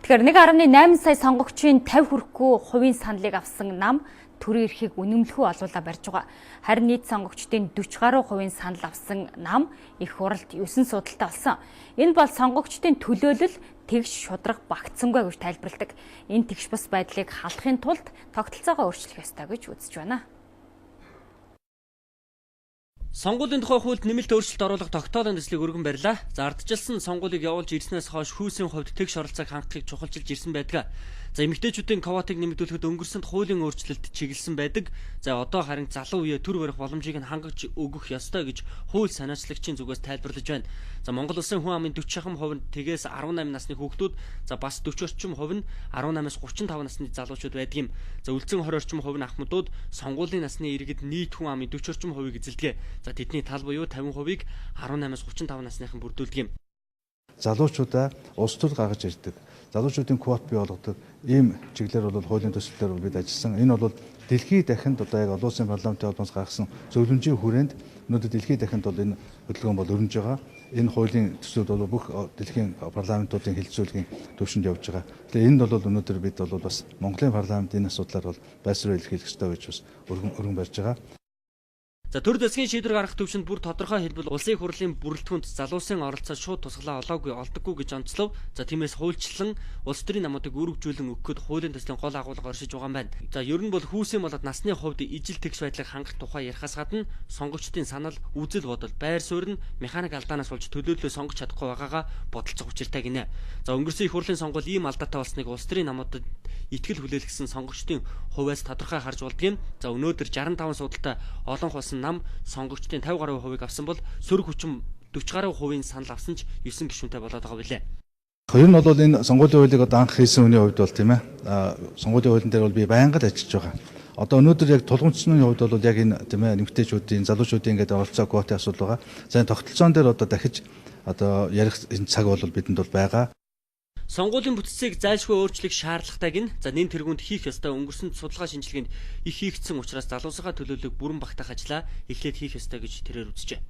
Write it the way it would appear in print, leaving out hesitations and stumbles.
Тэгэхээр 1.8 сая сонгогчийн 50 хүрэхгүй хувийн саналыг авсан нам төрийн эрхийг үнэмлэхүй олуулаа барьж байгаа. Харин нийт сонгогчдын 40 гаруй хувийн санал авсан нам их хуралд 9 судалтай болсон. Энэ бол сонгогчдын төлөөлөл тэгш шудраг багтсангүй гэж тайлбарладаг. Энэ тэгш бус байдлыг халахын тулд тогтолцоогоо өөрчлөх ёстой гэж үзэж байна. Сонгуулийн тухай хуульд нэмэлт өөрчлөлт оруулах тогтоолын төслийг өргөн барьлаа. За ардчилсан сонгуулийг явуулж ирснээс хойш хүйсийн хувьд тэгш оролцоог хангахыг чухалчилж ирсэн байдаг. За эмэгтэйчүүдийн квотыг нэмэгдүүлэхэд өнгөрсөнд хуулийн өөрчлөлт чиглэсэн байдаг. За одоо харин залуу үеэ төр барих боломжийг нь хангаж өгөх ёстой гэж хууль санаачлагчийн зүгээс тайлбарлаж байна. За Монгол улсын хүн амын 40% нь тэгээс 18 насны хүүхдүүд, за бас 40 орчим хувь нь 18-аас 35 насны залуучууд байдаг юм. За үлдсэн 20 орчим хувь нь ахмадууд сонгуулийн насны иргэд нийт хүн амын 40 орчим хувийг эзэлдэг. За тэдний тал буюу 50%-ийг 18-аас 35 насныхан бүрдүүлдэг юм. Залуучуудаа улс төр гаргаж ирдэг. Залуучуудын квот бий болгодог ийм чиглэлээр бол хуулийн төслөөр бид ажилласан. Энэ бол дэлхийд дахинд одоо яг олон улсын парламентын холбоос гаргасан зөвлөмжийн хүрээнд өнөөдөр дэлхийд дахинд бол энэ хөдөлгөөн бол өрнөж байгаа. Энэ хуулийн төслүүд бол бүх дэлхийн парламентуудын хэлэлцүүлгийн төвшөнд явж байгаа. Тэгэхээр энд бол өнөөдөр бид бол бас Монголын парламент энэ асуудлаар бол байсрал илэрхийлэх ёстой гэж бас өргөн барьж байгаа. За төр засгийн шийдвэр гаргах төвшөнд бүр тодорхой хэлбэл улсын их хурлын бүрэлдэхүүнд залуусын оролцоо шууд тусгалаа олдоггүй гэж онцлов. За тиймээс хуульчлан улс төрийн намуудыг өргөжүүлэн өгөхөд хуулийн төслийн гол агуулга оршиж байгаа юм байна. За ер нь бол хүүсийн болоод насны хувьд ижил тэгш байдлыг хангах тухай ярихаас гадна сонгогчдын санал, үзэл бодол, байр суурь нь механик алдаанаас болж төлөөлөлөө сонгож чадахгүй байгаагаа бодолцох учиртай гинэ. За өнгөрсөн их хурлын сонгуул ийм алдаатай болсныг улс төрийн намуудад итгэл хүлээлгэсэн сонгогчдын хувьас тодорхой харж болдгийм. За өнөөдөр 65 судалтай олон хулсан нам сонгогчдын 50 гаруй хувийг авсан бол сөрөг хүчин 40 гаруй хувийн санал авсан ч 9 гишүүнтэй болоод байгаа билээ. Хоёр нь бол энэ сонгуулийн хуулийг одоо анх хийсэн хүний хувьд бол тийм ээ. Сонгуулийн хуулийн дээр бол би байнга л ажиллаж байгаа. Одоо өнөөдөр яг тулгуунцны хувьд бол яг энэ тийм ээ нэмэгтэйчүүдийн, залуучуудын ингээд оролцоо квотын асуудал байгаа. За энэ тогтолцоон дээр одоо дахиж одоо ярих энэ цаг бол бидэнд бол байгаа. Сонгуулийн бүтцийг зайлшгүй өөрчлөх шаардлагатайг нь за нэн тэргуунд хийх ёстой өнгөрсөнд судалгаа шинжилгээнд их хийгдсэн учраас залуусынхаа төлөөллөг бүрэн багтаах ажлаа эхлээд хийх ёстой гэж тэрээр үзжээ.